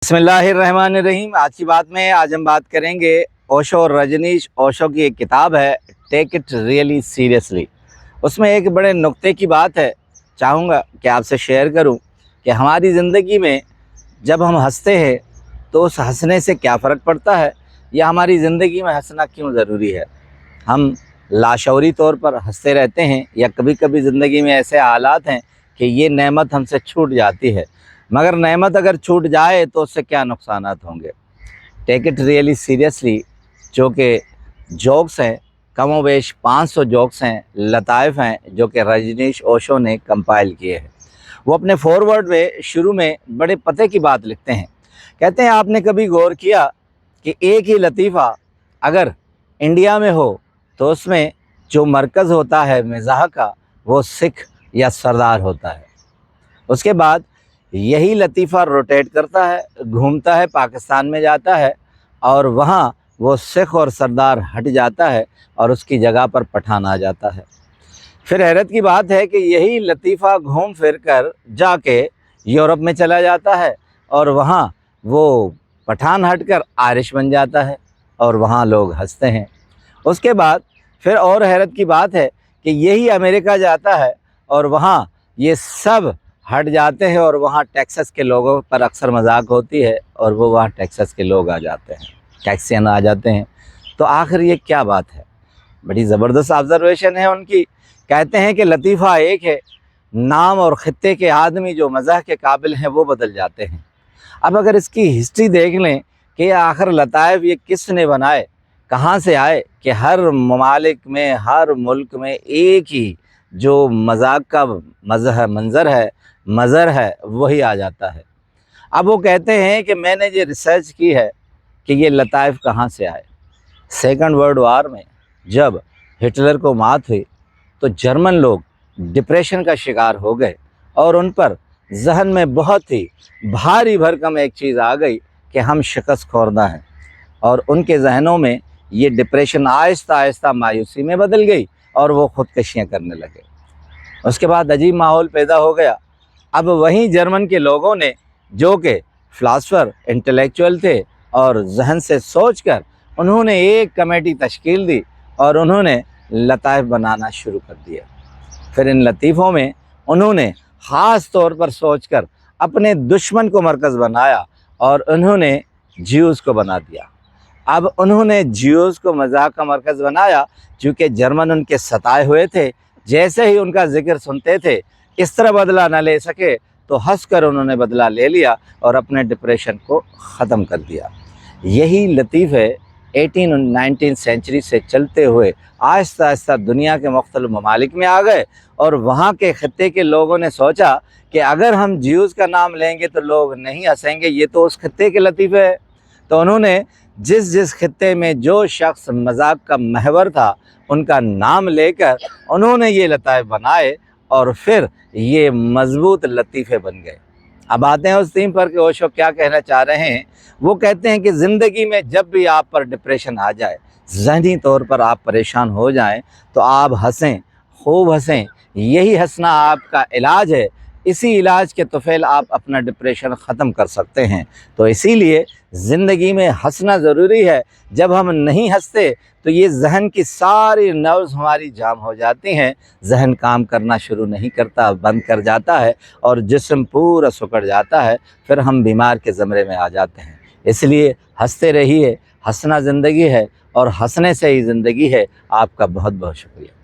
बिस्मिल्लाहिर्रहमानिर्रहीम। आज की बात में आज हम बात करेंगे ओशो और रजनीश ओशो की एक किताब है टेक इट रियली सीरियसली। उसमें एक बड़े नुक्ते की बात है, चाहूँगा कि आपसे शेयर करूँ कि हमारी ज़िंदगी में जब हम हंसते हैं तो उस हंसने से क्या फ़र्क पड़ता है, या हमारी ज़िंदगी में हंसना क्यों ज़रूरी है। हम लाशऊरी तौर पर हंसते रहते हैं, या कभी कभी ज़िंदगी में ऐसे हालात हैं कि ये नेमत हमसे छूट जाती है, मगर नेमत अगर छूट जाए तो उससे क्या नुकसानात होंगे। टेक इट रियली सीरियसली जो कि जोक्स हैं, कमोवेश 500 जोक्स हैं, लताइफ हैं, जो कि रजनीश ओशो ने कंपाइल किए हैं। वो अपने फॉरवर्ड में शुरू में बड़े पते की बात लिखते हैं। कहते हैं, आपने कभी गौर किया कि एक ही लतीफ़ा अगर इंडिया में हो तो उसमें जो मरकज़ होता है मिज़ाह का, वो सिख या सरदार होता है। उसके बाद यही लतीफ़ा रोटेट करता है, घूमता है, पाकिस्तान में जाता है और वहाँ वो सिख और सरदार हट जाता है और उसकी जगह पर पठान आ जाता है। फिर हैरत की बात है कि यही लतीफ़ा घूम फिर कर जाके यूरोप में चला जाता है और वहाँ वो पठान हटकर आयरिश बन जाता है और वहाँ लोग हंसते हैं। उसके बाद फिर और हैरत की बात है कि यही अमेरिका जाता है और वहाँ ये सब हट जाते हैं और वहाँ टेक्सास के लोगों पर अक्सर मजाक होती है और वो वहाँ टेक्सास के लोग आ जाते हैं, टेक्सियन आ जाते हैं। तो आखिर ये क्या बात है। बड़ी ज़बरदस्त ऑब्ज़र्वेशन है उनकी। कहते हैं कि लतीफ़ा एक है, नाम और ख़ित्ते के आदमी जो मज़ाक के काबिल हैं वो बदल जाते हैं। अब अगर इसकी हिस्ट्री देख लें कि आखिर लताइफ़ ये किसने बनाए, कहाँ से आए, कि हर ममालिक में, हर मुल्क में एक ही जो मजाक का मज़र है वही आ जाता है। अब वो कहते हैं कि मैंने ये रिसर्च की है कि ये लताइफ़ कहाँ से आए। सेकंड वर्ल्ड वार में जब हिटलर को मात हुई तो जर्मन लोग डिप्रेशन का शिकार हो गए और उन पर जहन में बहुत ही भारी भरकम एक चीज़ आ गई कि हम शिकस्त खोरदा हैं, और उनके जहनों में ये डिप्रेशन आहिस्ता आहिस्ता मायूसी में बदल गई और वो ख़ुदकशियाँ करने लगे। उसके बाद अजीब माहौल पैदा हो गया। अब वहीं जर्मन के लोगों ने, जो कि फ़िलासफ़र इंटेलेक्चुअल थे और जहन से सोचकर उन्होंने एक कमेटी तश्कील दी और उन्होंने लताइफ़ बनाना शुरू कर दिया। फिर इन लतीफ़ों में उन्होंने ख़ास तौर पर सोचकर अपने दुश्मन को मरकज़ बनाया और उन्होंने ज्यूज़ को बना दिया। अब उन्होंने ज्यूज़ को मज़ाक का मरकज़ बनाया, चूँकि जर्मन उनके सताए हुए थे। जैसे ही उनका ज़िक्र सुनते थे, इस तरह बदला न ले सके तो हंस कर उन्होंने बदला ले लिया और अपने डिप्रेशन को ख़त्म कर दिया। यही लतीफ़े 18 और 19 सेंचुरी से चलते हुए आहिस्ता आहिस्ता दुनिया के मुख्तलिफ़ ममालिक में आ गए और वहाँ के ख़ित्ते के लोगों ने सोचा कि अगर हम ज्यूज़ का नाम लेंगे तो लोग नहीं हंसेंगे, ये तो उस ख़ित्ते के लतीफ़े है। तो उन्होंने जिस जिस ख़ित्ते में जो शख्स मजाक का महवर था उनका नाम लेकर उन्होंने ये लताइफ़ बनाए और फिर ये मज़बूत लतीफ़े बन गए। अब आते हैं उस थीम पर कि ओशो क्या कहना चाह रहे हैं। वो कहते हैं कि ज़िंदगी में जब भी आप पर डिप्रेशन आ जाए, ज़हनी तौर पर आप परेशान हो जाएं, तो आप हंसें, खूब हंसें। यही हंसना आपका इलाज है। इसी इलाज के तुफ़ैल आप अपना डिप्रेशन ख़त्म कर सकते हैं। तो इसीलिए ज़िंदगी में हंसना ज़रूरी है। जब हम नहीं हंसते तो ये जहन की सारी नर्व्स हमारी जाम हो जाती हैं, जहन काम करना शुरू नहीं करता, बंद कर जाता है और जिस्म पूरा सिकुड़ जाता है। फिर हम बीमार के ज़मरे में आ जाते हैं। इसलिए हंसते रहिए, हंसना ज़िंदगी है और हंसने से ही ज़िंदगी है। आपका बहुत बहुत शुक्रिया।